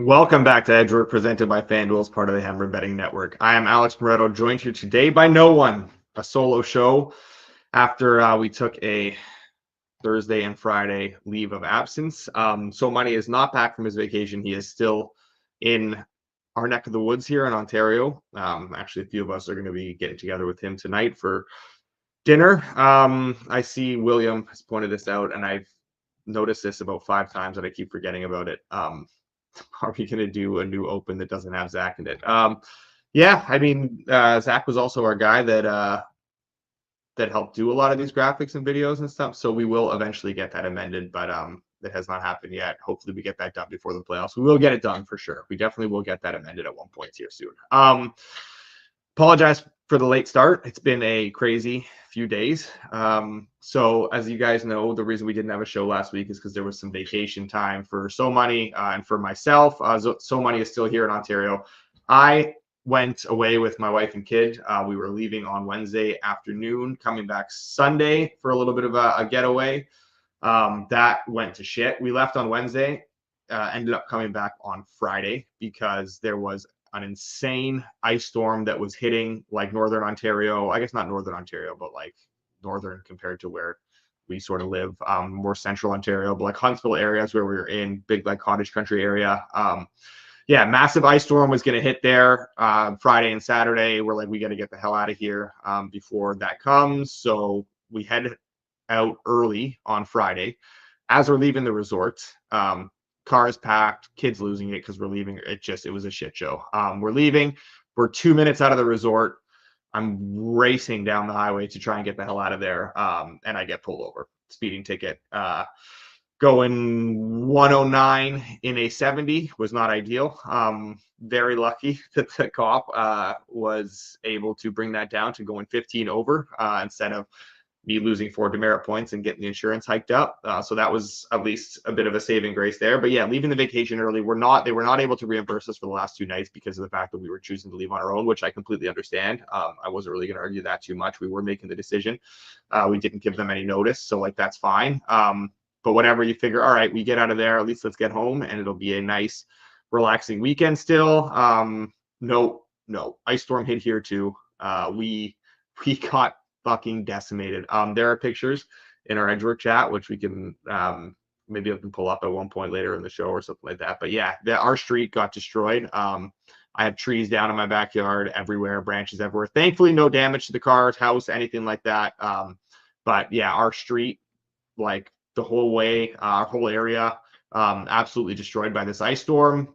Welcome back to Edgework, presented by FanDuel as part of the Hammer Betting Network. I am Alex Moretto, joined here today by no one, a solo show after we took a Thursday and Friday leave of absence. So Money is not back from his vacation. He is still in our neck of the woods here in Ontario. Actually, a few of us are going to be getting together with him tonight for dinner. I see William has pointed this out, and I've noticed this about 5 times, and I keep forgetting about it. Are we going to do a new open that doesn't have Zach in it? Yeah, I mean, Zach was also our guy that helped do a lot of these graphics and videos and stuff. So we will eventually get that amended, but it has not happened yet. Hopefully we get that done before the playoffs. We will get it done for sure. We definitely will get that amended at one point here soon. Apologize for the late start. It's been a crazy few days. So as you guys know, the reason we didn't have a show last week is because there was some vacation time for So Money and for myself. So Money is still here in Ontario. I went away with my wife and kid. We were leaving on Wednesday afternoon, coming back Sunday for a little bit of a getaway. That went to shit. We left on Wednesday, ended up coming back on Friday because there was an insane ice storm that was hitting like Northern Ontario. I guess not Northern Ontario, but like Northern compared to where we sort of live, more Central Ontario, but like Huntsville areas where we were in, big like cottage country area. Yeah, massive ice storm was going to hit there Friday and Saturday. We're like, we got to get the hell out of here before that comes. So we head out early on Friday. As we're leaving the resort, cars packed, kids losing it because we're leaving. It was a shit show. We're leaving. We're 2 minutes out of the resort. I'm racing down the highway to try and get the hell out of there. And I get pulled over. Speeding ticket. Going 109 in a 70 was not ideal. Very lucky that the cop was able to bring that down to going 15 over instead of me losing 4 demerit points and getting the insurance hiked up. So that was at least a bit of a saving grace there. But yeah, leaving the vacation early, they were not able to reimburse us for the last 2 nights because of the fact that we were choosing to leave on our own, which I completely understand. I wasn't really going to argue that too much. We were making the decision. We didn't give them any notice. So like, that's fine. But whatever, you figure, all right, we get out of there, at least let's get home and it'll be a nice, relaxing weekend still. No, ice storm hit here too. We got fucking decimated. There are pictures in our Edgework chat, which we can maybe I can pull up at one point later in the show or something like that. But yeah, our street got destroyed. I had trees down in my backyard everywhere, branches everywhere. Thankfully, no damage to the cars, house, anything like that. But yeah, our street, like the whole way, our whole area, absolutely destroyed by this ice storm.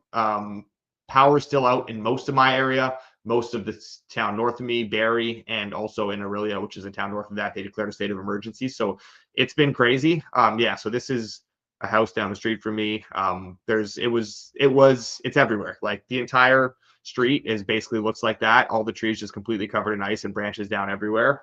Power's still out in most of my area. Most of the town north of me, Barrie, and also in Aurelia, which is a town north of that, they declared a state of emergency. So it's been crazy. Yeah, so this is a house down the street from me. It's everywhere. Like the entire street is basically looks like that. All the trees just completely covered in ice and branches down everywhere.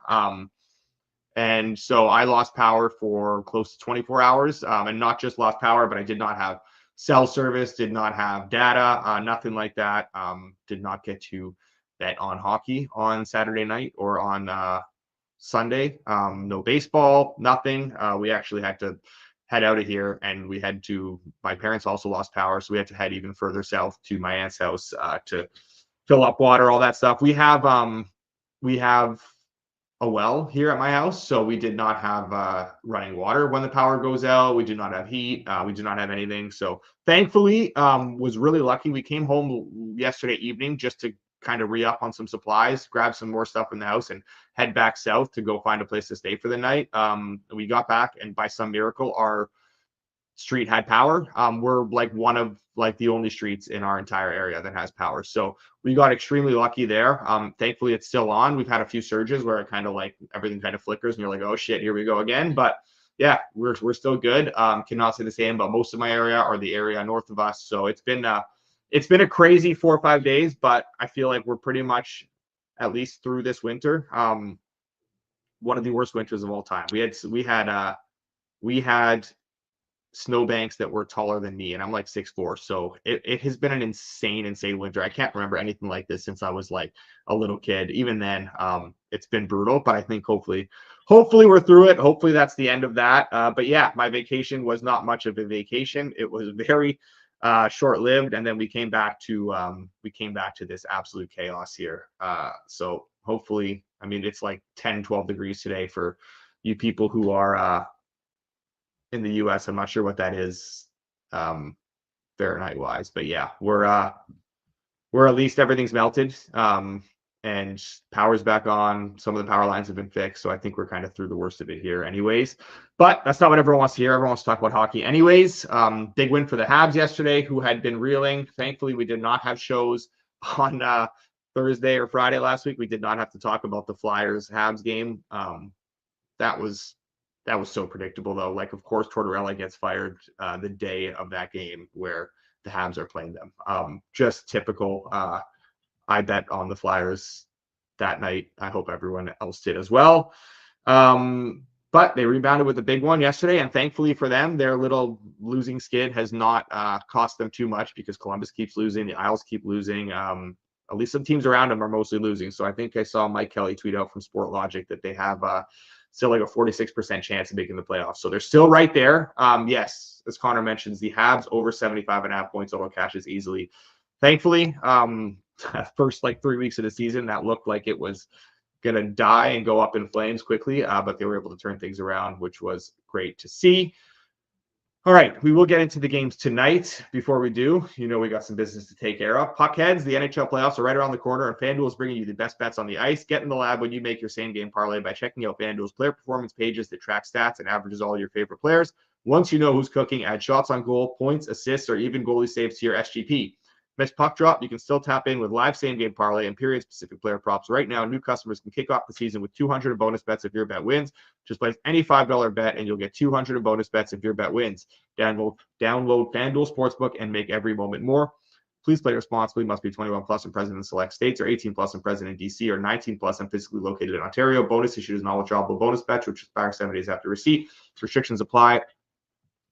And so I lost power for close to 24 hours, and not just lost power, but I did not have cell service, did not have data, nothing like that. Did not get to bet on hockey on Saturday night or on Sunday. No baseball, nothing. We actually had to head out of here, and my parents also lost power, so we had to head even further south to my aunt's house to fill up water, all that stuff. We have a well here at my house, so we did not have running water when the power goes out. We do not have heat. We do not have anything. So thankfully, was really lucky. We came home yesterday evening just to kind of re-up on some supplies, grab some more stuff in the house, and head back south to go find a place to stay for the night. We got back, and by some miracle, our street had power. We're like one of like the only streets in our entire area that has power. So we got extremely lucky there. Thankfully it's still on. We've had a few surges where it kind of like everything kind of flickers and you're like, oh shit, here we go again. But yeah, we're still good. Cannot say the same about most of my area or the area north of us. So it's been a crazy 4 or 5 days, but I feel like we're pretty much at least through this winter. One of the worst winters of all time. We had snowbanks that were taller than me, and I'm like 6'4", so it has been an insane winter. I can't remember anything like this since I was like a little kid. Even then, it's been brutal, but I think hopefully we're through it. Hopefully that's the end of that. But yeah, my vacation was not much of a vacation. It was very short-lived, and then we came back to this absolute chaos here. So hopefully, I mean, it's like 10, 12 degrees today for you people who are in the US. I'm not sure what that is Fahrenheit wise, but yeah, we're at least everything's melted. And power's back on. Some of the power lines have been fixed, so I think we're kind of through the worst of it here anyways. But that's not what everyone wants to hear. Everyone wants to talk about hockey anyways. Big win for the Habs yesterday, who had been reeling. Thankfully, we did not have shows on Thursday or Friday last week. We did not have to talk about the Flyers-Habs game. That was so predictable, though. Like, of course, Tortorella gets fired the day of that game where the Habs are playing them. Just typical. I bet on the Flyers that night. I hope everyone else did as well. But they rebounded with a big one yesterday, and thankfully for them, their little losing skid has not cost them too much because Columbus keeps losing, the Isles keep losing. At least some teams around them are mostly losing. So I think I saw Mike Kelly tweet out from Sport Logic that they have still like a 46% chance of making the playoffs. So they're still right there. Yes, as Connor mentions, the Habs over 75.5 points total cashes easily. Thankfully, first like 3 weeks of the season, that looked like it was going to die and go up in flames quickly, but they were able to turn things around, which was great to see. All right, we will get into the games tonight. Before we do, we got some business to take care of. Puckheads, the NHL playoffs are right around the corner, and FanDuel is bringing you the best bets on the ice. Get in the lab when you make your same-game parlay by checking out FanDuel's player performance pages that track stats and averages all your favorite players. Once you know who's cooking, add shots on goal, points, assists, or even goalie saves to your SGP. Missed puck drop, you can still tap in with live same-game parlay and period-specific player props. Right now, new customers can kick off the season with 200 in bonus bets if your bet wins. Just place any $5 bet, and you'll get 200 in bonus bets if your bet wins. Download FanDuel Sportsbook and make every moment more. Please play responsibly. Must be 21 plus and present in select states, or 18 plus and present in DC, or 19 plus and physically located in Ontario. Bonus issued as non-withdrawable bonus bets, which expires 7 days after receipt. Restrictions apply.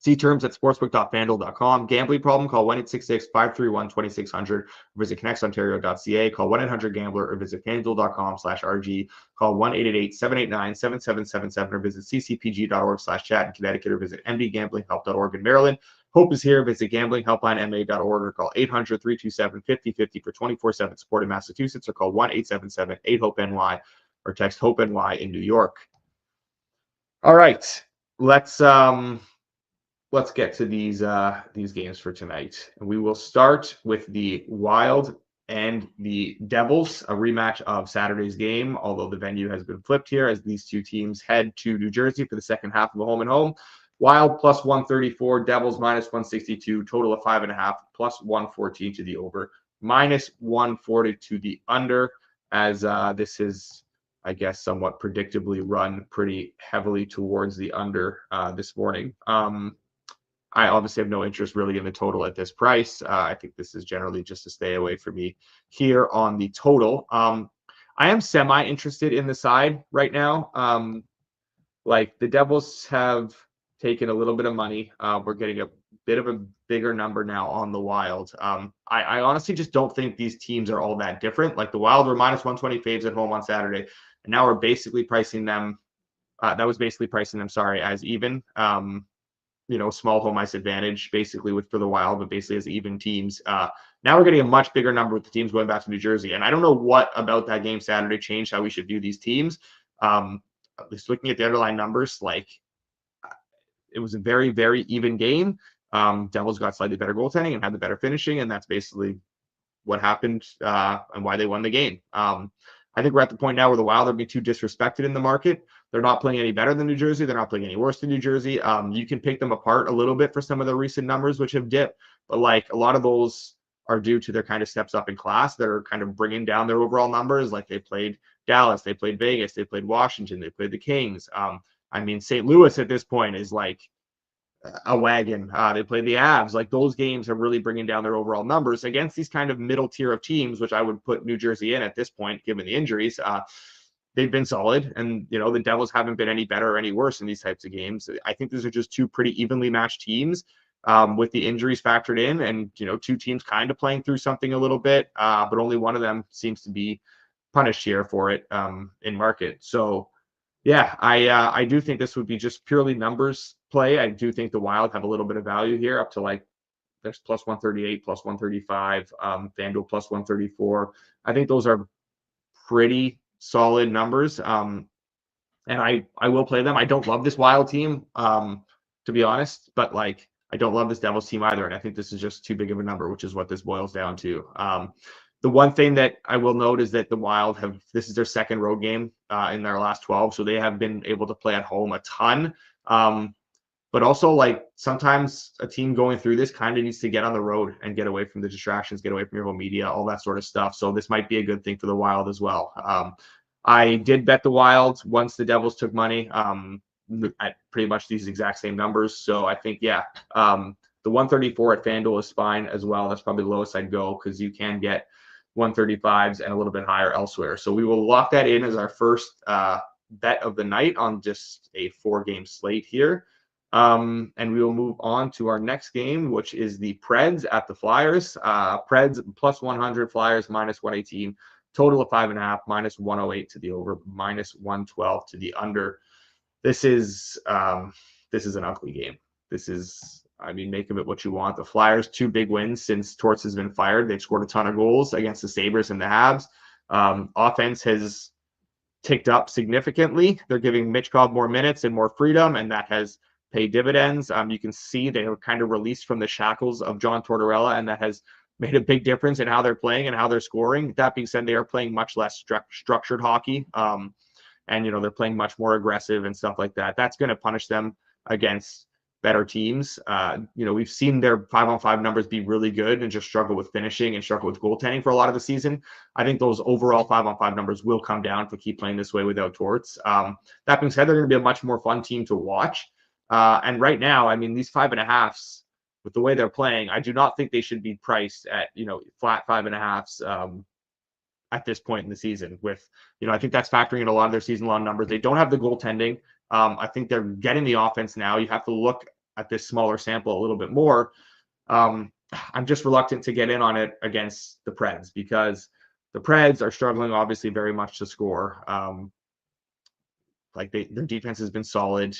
See terms at sportsbook.fanduel.com. Gambling problem? Call 1-866-531-2600. Visit connexontario.ca. Call 1-800-GAMBLER or visit fanduel.com/RG. Call 1-888-789-7777 or visit ccpg.org/chat in Connecticut or visit mdgamblinghelp.org in Maryland. Hope is here. Visit gamblinghelplinema.org or call 800-327-5050 for 24/7 support in Massachusetts, or call 1-877-8-HOPE-NY or text HOPE-NY in New York. All right, let's get to these games for tonight. We will start with the Wild and the Devils, a rematch of Saturday's game, although the venue has been flipped here as these two teams head to New Jersey for the second half of a home and home. Wild plus 134, Devils minus 162, total of 5.5, plus 114 to the over, minus 140 to the under, as this is, I guess, somewhat predictably run pretty heavily towards the under this morning. I obviously have no interest really in the total at this price. I think this is generally just a stay away for me here on the total. I am semi-interested in the side right now. Like, the Devils have taken a little bit of money. We're getting a bit of a bigger number now on the Wild. I honestly just don't think these teams are all that different. Like, the Wild were minus 120 faves at home on Saturday, and now we're basically pricing them. That was basically pricing them, as even. Small home ice advantage basically for the Wild, but basically as even teams. Now we're getting a much bigger number with the teams going back to New Jersey. And I don't know what about that game Saturday changed how we should view these teams. At least looking at the underlying numbers, like, it was a very, very even game. Devils got slightly better goaltending and had the better finishing, and that's basically what happened and why they won the game. I think we're at the point now where the Wild are being too disrespected in the market. They're not playing any better than New Jersey. They're not playing any worse than New Jersey. You can pick them apart a little bit for some of the recent numbers, which have dipped. But, like, a lot of those are due to their kind of steps up in class that are kind of bringing down their overall numbers. Like, they played Dallas, they played Vegas, they played Washington, they played the Kings. St. Louis at this point is like a wagon. They played the Avs. Like, those games are really bringing down their overall numbers against these kind of middle tier of teams, which I would put New Jersey in at this point, given the injuries. They've been solid, and the Devils haven't been any better or any worse in these types of games. I think these are just two pretty evenly matched teams with the injuries factored in, and two teams kind of playing through something a little bit, but only one of them seems to be punished here for it in market. So yeah, I do think this would be just purely numbers play. I do think the Wild have a little bit of value here, up to like there's plus 138, plus 135, FanDuel plus 134. I think those are pretty solid numbers. And I will play them. I don't love this Wild team, to be honest, but like I don't love this Devils team either. And I think this is just too big of a number, which is what this boils down to. The one thing that I will note is that the Wild this is their second road game in their last 12. So they have been able to play at home a ton. But also, like, sometimes a team going through this kind of needs to get on the road and get away from the distractions, get away from your home media, all that sort of stuff. So this might be a good thing for the Wild as well. I did bet the Wild once the Devils took money at pretty much these exact same numbers. So I think, yeah, the 134 at FanDuel is fine as well. That's probably the lowest I'd go because you can get 135s and a little bit higher elsewhere. So we will lock that in as our first bet of the night on just a 4-game slate here. And we will move on to our next game, which is the Preds at the Flyers. Preds plus 100, Flyers minus 118, total of 5.5, minus 108 to the over, minus 112 to the under. This is an ugly game. This is, I mean, make of it what you want. The Flyers, 2 big wins since Torts has been fired. They've scored a ton of goals against the Sabres and the Habs. Offense has ticked up significantly. They're giving Michkov more minutes and more freedom, and that has paid dividends. You can see they were kind of released from the shackles of John Tortorella, and that has made a big difference in how they're playing and how they're scoring. That being said, they are playing much less structured hockey, and they're playing much more aggressive and stuff like that. That's going to punish them against better teams. We've seen their 5-on-5 numbers be really good and just struggle with finishing and struggle with goaltending for a lot of the season. I think those overall 5-on-5 numbers will come down if we keep playing this way without Torts. That being said, they're going to be a much more fun team to watch. And right now, I mean, these 5.5s, with the way they're playing, I do not think they should be priced at, flat 5.5s at this point in the season. With, I think that's factoring in a lot of their season-long numbers. They don't have the goaltending. I think they're getting the offense now. You have to look at this smaller sample a little bit more. I'm just reluctant to get in on it against the Preds because the Preds are struggling, obviously, very much to score. Their defense has been solid.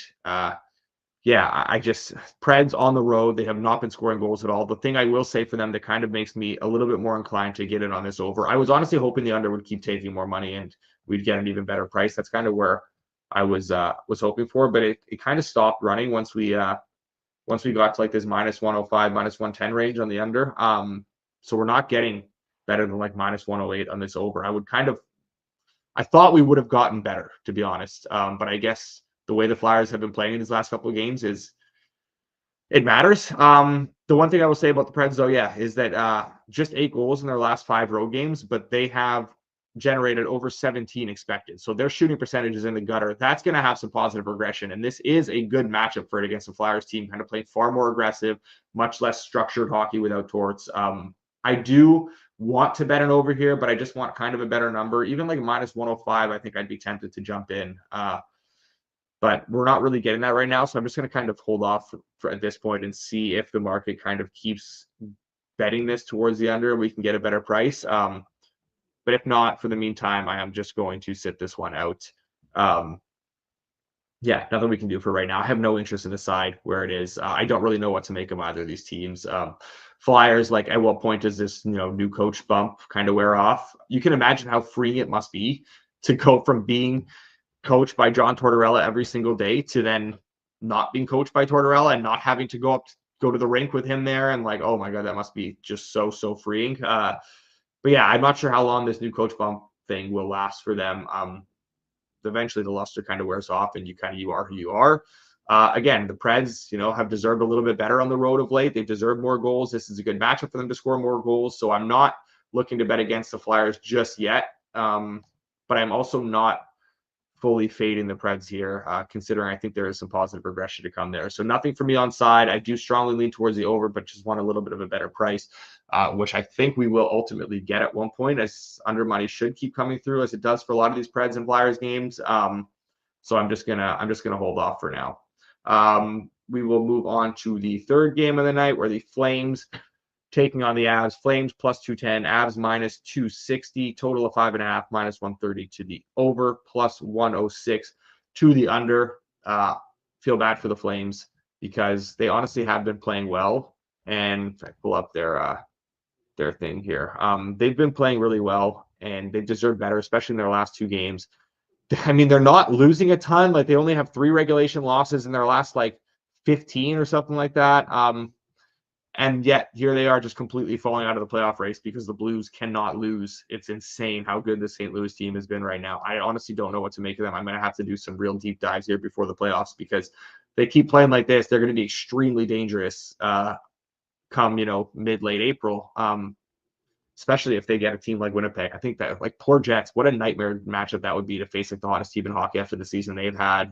Preds on the road, they have not been scoring goals at all. The thing I will say for them that kind of makes me a little bit more inclined to get in on this over. I was honestly hoping the under would keep taking more money and we'd get an even better price. That's kind of where I was hoping for, but it kind of stopped running once we got to like this minus 105, minus 110 range on the under. So we're not getting better than like minus 108 on this over. I thought we would have gotten better, to be honest. But I guess the way the Flyers have been playing in these last couple of games it matters. The one thing I will say about the Preds, though, is that just 8 goals in their last 5 road games, but they have generated over 17 expected. So their shooting percentage is in the gutter. That's going to have some positive regression. And this is a good matchup for it against the Flyers team, kind of playing far more aggressive, much less structured hockey without Torts. I do want to bet an over here, but I just want kind of a better number. Even like minus 105, I think I'd be tempted to jump in. But we're not really getting that right now. So I'm just going to kind of hold off for at this point and see if the market kind of keeps betting this towards the under. We can get a better price. But if not, for the meantime, I am just going to sit this one out. Nothing we can do for right now. I have no interest in the side where it is. I don't really know what to make of either of these teams. Flyers, like, at what point does this new coach bump kind of wear off? You can imagine how freeing it must be to go from being coached by John Tortorella every single day to then not being coached by Tortorella and not having to go to the rink with him there. And like, oh my God, that must be just so freeing. But yeah, I'm not sure how long this new coach bump thing will last for them. Eventually the luster kind of wears off and you are who you are. Again, the Preds, have deserved a little bit better on the road of late. They've deserved more goals. This is a good matchup for them to score more goals. So I'm not looking to bet against the Flyers just yet. But I'm also not fully fading the Preds here, considering I think there is some positive regression to come there. So nothing for me on side. I do strongly lean towards the over, but just want a little bit of a better price, which I think we will ultimately get at one point, as under money should keep coming through, as it does for a lot of these Preds and Flyers games. So I'm just gonna hold off for now. We will move on to the third game of the night, where the Flames taking on the Avs. Flames plus 210, Avs minus 260, total of 5.5, minus 130 to the over, plus 106 to the under. Feel bad for the Flames because they honestly have been playing well. And if I pull up their thing here. They've been playing really well, and they deserve better, especially in their last 2 games. I mean, they're not losing a ton. Like, they only have 3 regulation losses in their last, like, 15 or something like that. And yet here they are just completely falling out of the playoff race because the Blues cannot lose. It's insane how good the St. Louis team has been right now. I honestly don't know what to make of them. I'm going to have to do some real deep dives here before the playoffs because they keep playing like this. They're going to be extremely dangerous come, mid, late April, especially if they get a team like Winnipeg. I think that, like, poor Jets, what a nightmare matchup that would be to face, like, the hottest team in hockey after the season they've had.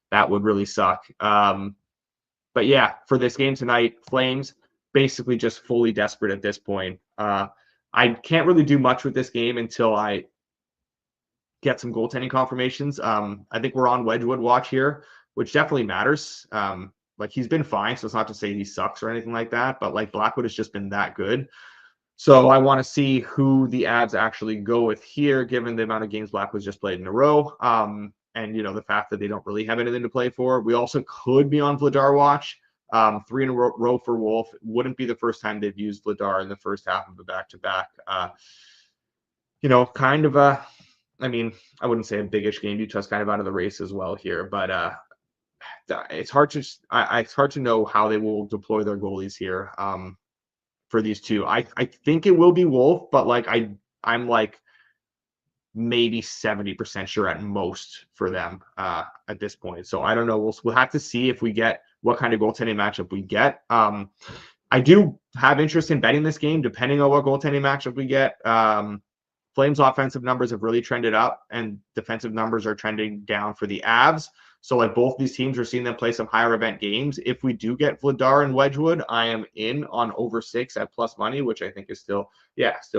That would really suck. But yeah, for this game tonight, Flames basically just fully desperate at this point. I can't really do much with this game until I get some goaltending confirmations. I think we're on Wedgwood watch here, which definitely matters. Like, he's been fine, so it's not to say he sucks or anything like that, but, like, Blackwood has just been that good. So I want to see who the Avs actually go with here, given the amount of games Blackwood's just played in a row. And, the fact that they don't really have anything to play for. We also could be on Vladar watch. 3 in a row for Wolf. It wouldn't be the first time they've used Vladar in the first half of the back-to-back. Kind of I wouldn't say a biggish game. Utah's kind of out of the race as well here, but it's hard to know how they will deploy their goalies here for these two. I think it will be Wolf, but like I'm like maybe 70% sure at most for them at this point. So I don't know. We'll have to see if we get what kind of goaltending matchup we get. I do have interest in betting this game, depending on what goaltending matchup we get. Flames offensive numbers have really trended up, and defensive numbers are trending down for the Avs. So, like, both these teams are seeing them play some higher event games. If we do get Vladar and Wedgwood, I am in on over 6 at plus money, which I think is still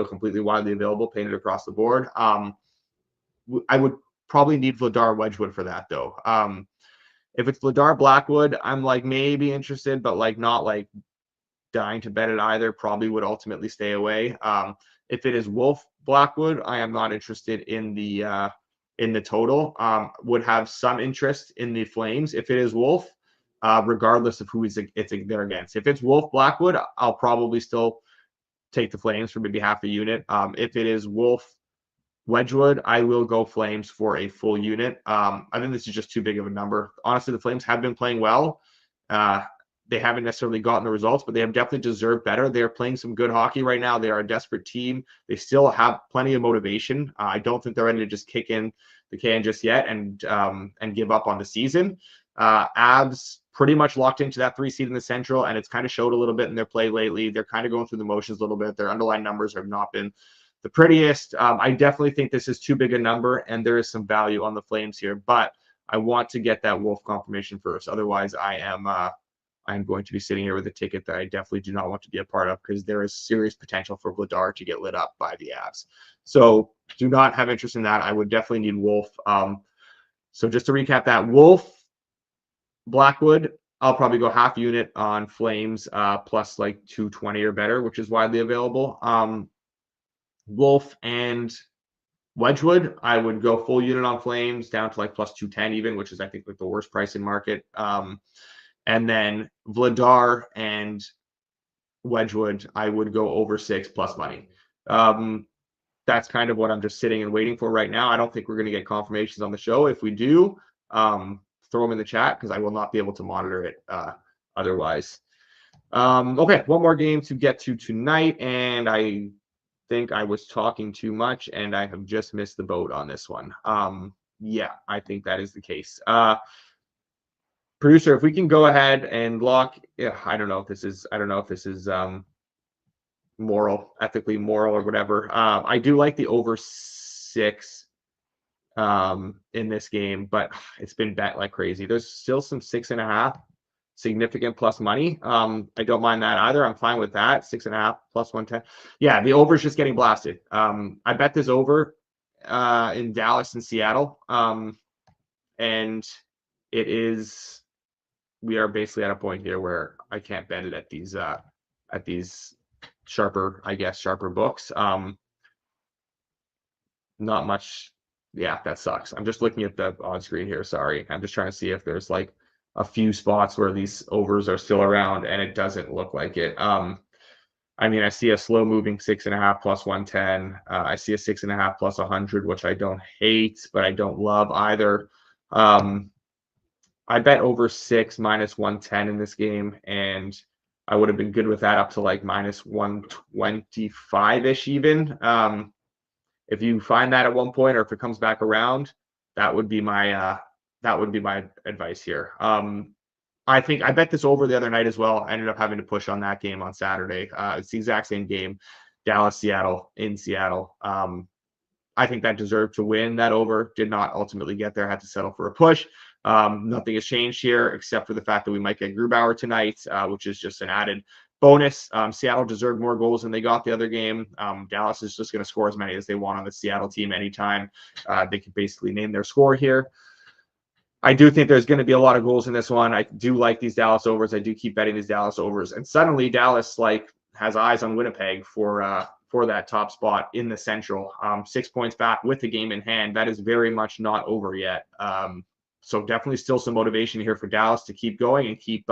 completely widely available, painted across the board. I would probably need Vladar Wedgwood for that, though. If it's Vladar Blackwood, I'm like maybe interested, but like not like dying to bet it either. Probably would ultimately stay away. If it is Wolf Blackwood, I am not interested in the total. Would have some interest in the Flames if it is Wolf, regardless of who it's there against. If it's Wolf Blackwood, I'll probably still take the Flames for maybe half a unit. If it is Wolf Wedgwood, I will go Flames for a full unit. I think this is just too big of a number. Honestly, the Flames have been playing well. They haven't necessarily gotten the results, but they have definitely deserved better. They're playing some good hockey right now. They are a desperate team. They still have plenty of motivation. I don't think they're ready to just kick in the can just yet and give up on the season. Avs pretty much locked into that 3 seed in the Central, and it's kind of showed a little bit in their play lately. They're kind of going through the motions a little bit. Their underlying numbers have not been the prettiest. I definitely think this is too big a number, and there is some value on the Flames here, but I want to get that Wolf confirmation first. Otherwise, I'm going to be sitting here with a ticket that I definitely do not want to be a part of, because there is serious potential for Vladar to get lit up by the Avs. So do not have interest in that. I would definitely need Wolf. So just to recap that, Wolf, Blackwood, I'll probably go half unit on Flames plus like 220 or better, which is widely available. Wolf and Wedgwood, I would go full unit on Flames down to like plus 210 even, which is I think like the worst price in market. And then Vladar and Wedgwood, I would go over 6 plus money. That's kind of what I'm just sitting and waiting for right now. I don't think we're going to get confirmations on the show. If we do, throw them in the chat, because I will not be able to monitor it otherwise. Okay, one more game to get to tonight, and I think I was talking too much, and I have just missed the boat on this one. Yeah, I think that is the case. Producer, if we can go ahead and lock, I don't know if this is ethically moral or whatever. I do like the over 6 in this game, but it's been bet like crazy. There's still some 6.5 significant plus money. I don't mind that either. I'm fine with that. 6.5 plus 110. Yeah, the over is just getting blasted. I bet this over in Dallas and Seattle. And we are basically at a point here where I can't bet it at these sharper books. Not much. Yeah, that sucks. I'm just looking at the on screen here. Sorry. I'm just trying to see if there's like a few spots where these overs are still around, and it doesn't look like it. I mean, I see a slow moving 6.5 plus 110. I see a 6.5 plus 100, which I don't hate, but I don't love either. I bet over 6 minus 110 in this game, and I would have been good with that up to like minus 125-ish even. If you find that at one point, or if it comes back around, that would be my advice here. I think I bet this over the other night as well. I ended up having to push on that game on Saturday. It's the exact same game, Dallas, Seattle, in Seattle. I think that deserved to win. That over did not ultimately get there. Had to settle for a push. Nothing has changed here except for the fact that we might get Grubauer tonight, which is just an added bonus. Seattle deserved more goals than they got the other game. Dallas is just going to score as many as they want on the Seattle team anytime. They can basically name their score here. I do think there's going to be a lot of goals in this one. I do like these Dallas overs. I do keep betting these Dallas overs. And suddenly Dallas has eyes on Winnipeg for that top spot in the Central. 6 points back with the game in hand. That is very much not over yet. So definitely still some motivation here for Dallas to keep going and keep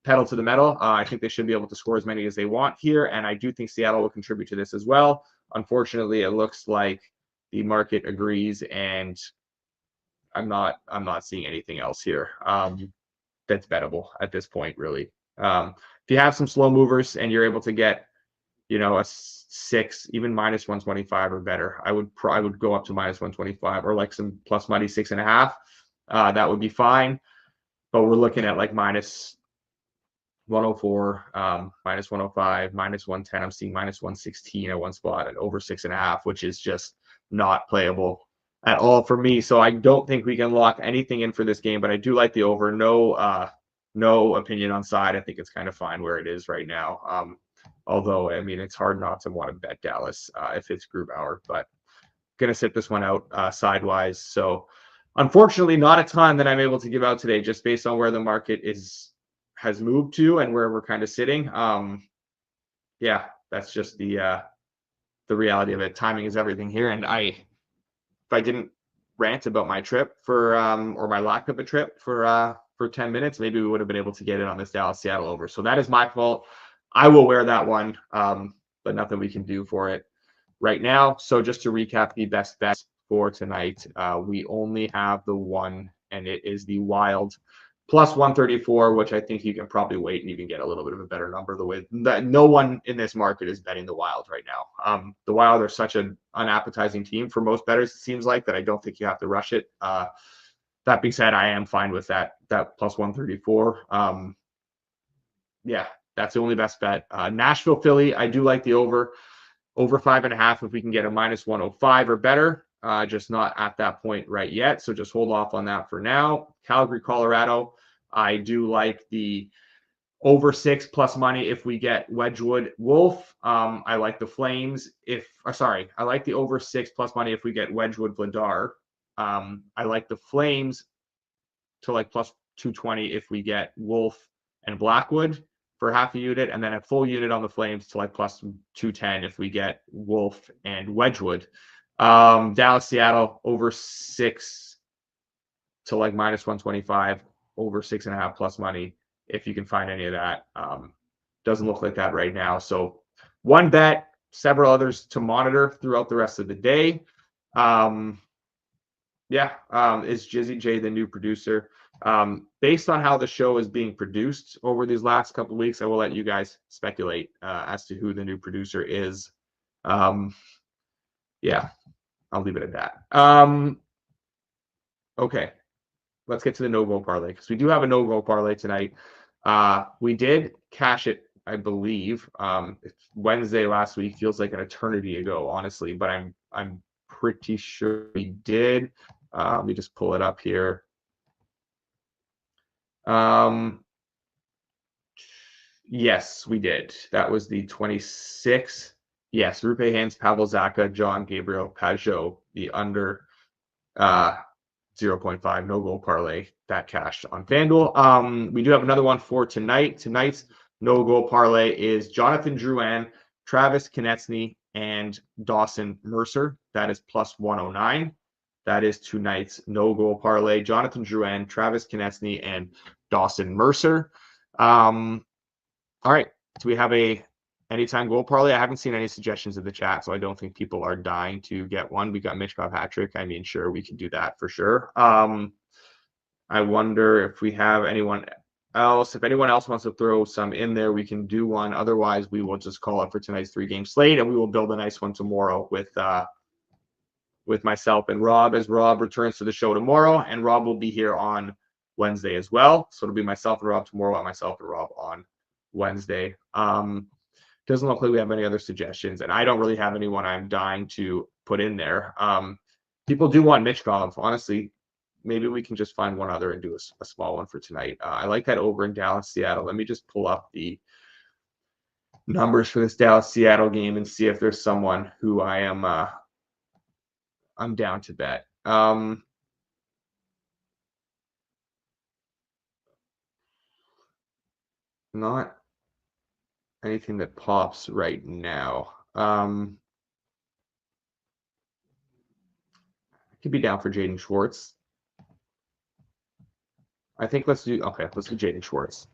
pedal to the metal. I think they should be able to score as many as they want here. And I do think Seattle will contribute to this as well. Unfortunately, it looks like the market agrees, and I'm not seeing anything else here that's bettable at this point, really. If you have some slow movers and you're able to get, a 6, even minus 125 or better, I would go up to minus 125 or like some plus money 6.5. That would be fine. But we're looking at like minus 104, minus 105, minus 110. I'm seeing minus 116 at one spot at over 6.5, which is just not playable at all for me. So I don't think we can lock anything in for this game, but I do like the over. No opinion on side. I think it's kind of fine where it is right now. Although, I mean, it's hard not to want to bet Dallas if it's Grubauer, but going to sit this one out sidewise. So unfortunately, not a ton that I'm able to give out today, just based on where the market has moved to and where we're kind of sitting. Yeah, that's just the reality of it. Timing is everything here. And if I didn't rant about my trip or my lack of a trip for 10 minutes, maybe we would have been able to get it on this Dallas Seattle over. So that is my fault. I will wear that one, but nothing we can do for it right now. So just to recap the best bets for tonight, we only have the one, and it is the Wild plus 134, which I think you can probably wait and even get a little bit of a better number. The way that no one in this market is betting the Wild right now. The Wild are such an unappetizing team for most bettors, it seems like, that I don't think you have to rush it. That being said, I am fine with that plus 134. Yeah, that's the only best bet. Nashville, Philly, I do like the over 5.5 if we can get a minus 105 or better. Just not at that point right yet. So just hold off on that for now. Calgary, Colorado, I do like the over 6 plus money if we get Wedgwood, Wolf. I like the Flames I like the over 6 plus money if we get Wedgwood, Vladar. I like the Flames to like plus 220 if we get Wolf and Blackwood for half a unit, and then a full unit on the Flames to like plus 210 if we get Wolf and Wedgwood. Dallas, Seattle, over 6 to like minus 125, over 6.5 plus money if you can find any of that. Doesn't look like that right now. So one bet, several others to monitor throughout the rest of the day. Is Jizzy J the new producer? Based on how the show is being produced over these last couple of weeks, I will let you guys speculate as to who the new producer is. I'll leave it at that. Okay, let's get to the no-goal parlay, because we do have a no-goal parlay tonight. We did cash it, I believe. It's Wednesday last week. Feels like an eternity ago, honestly, but I'm pretty sure we did. Let me just pull it up here. Yes, we did. That was the 26th. Yes, Rupe Hans, Pavel Zacha, John Gabriel, Pajot, the under 0.5 no-goal parlay that cashed on FanDuel. We do have another one for tonight. Tonight's no-goal parlay is Jonathan Drouin, Travis Konecny, and Dawson Mercer. That is plus 109. That is tonight's no-goal parlay. Jonathan Drouin, Travis Konecny, and Dawson Mercer. All right. Do we have a anytime goal parlay? I haven't seen any suggestions in the chat, so I don't think people are dying to get one. We got Mitch Patrick. I mean, sure, we can do that for sure. I wonder if we have anyone else. If anyone else wants to throw some in there, we can do one. Otherwise, we will just call it for tonight's 3-game slate, and we will build a nice one tomorrow with myself and Rob, as Rob returns to the show tomorrow, and Rob will be here on Wednesday as well. So it'll be myself and Rob tomorrow, and myself and Rob on Wednesday. Doesn't look like we have any other suggestions, and I don't really have anyone I'm dying to put in there. People do want Michkov. Honestly, maybe we can just find one other and do a small one for tonight. I like that over in Dallas, Seattle. Let me just pull up the numbers for this Dallas Seattle game and see if there's someone who I'm down to bet. Not anything that pops right now. I could be down for Jaden Schwartz. I think let's do Jaden Schwartz.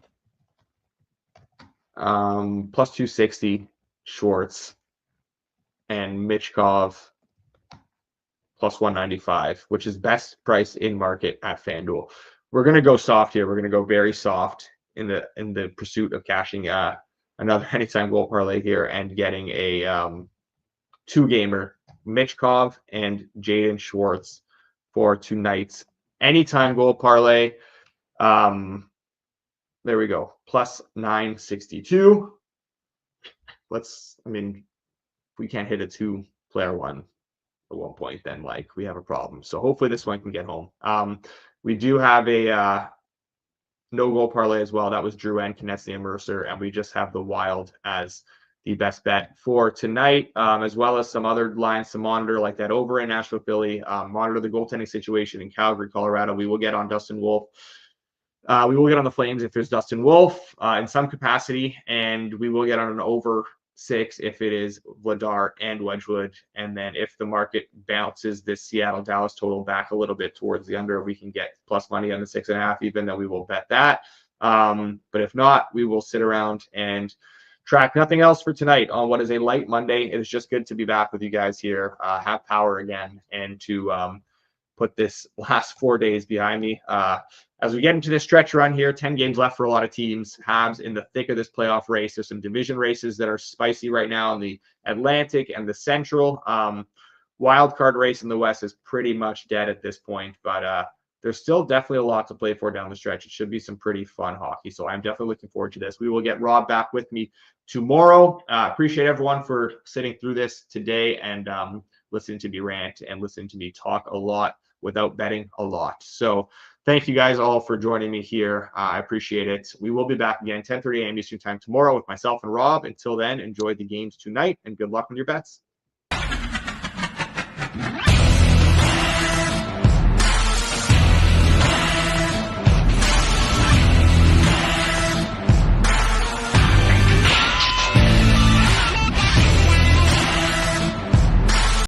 Plus 260 Schwartz and Michkov plus 195, which is best price in market at FanDuel. We're going to go soft here. We're going to go very soft in the pursuit of cashing another anytime goal parlay here and getting a 2-gamer Michkov and Jaden Schwartz for tonight's anytime goal parlay. There we go. Plus 962. If we can't hit a 2-player one at one point, then we have a problem. So hopefully this one can get home. We do have a no goal parlay as well. That was Drew and Konechny and Mercer, and we just have the Wild as the best bet for tonight, as well as some other lines to monitor, like that over in Nashville, Philly. Monitor the goaltending situation in Calgary, Colorado. We will get on Dustin Wolf. We will get on the Flames if there's Dustin Wolf in some capacity, and we will get on an over 6 if it is Vladar and Wedgwood. And then if the market bounces this Seattle-Dallas total back a little bit towards the under, we can get plus money on the 6.5 even, then we will bet that. But if not, we will sit around and track nothing else for tonight on what is a light Monday. It is just good to be back with you guys here, have power again, and to put this last 4 days behind me. As we get into this stretch run here, 10 games left for a lot of teams. Habs in the thick of this playoff race. There's some division races that are spicy right now in the Atlantic and the Central. Wild card race in the West is pretty much dead at this point, but there's still definitely a lot to play for down the stretch. It should be some pretty fun hockey, so I'm definitely looking forward to this. We will get Rob back with me tomorrow. Appreciate everyone for sitting through this today and listening to me rant and listening to me talk a lot without betting a lot. So thank you guys all for joining me here. I appreciate it. We will be back again 10:30 a.m. Eastern time tomorrow with myself and Rob. Until then, enjoy the games tonight and good luck with your bets.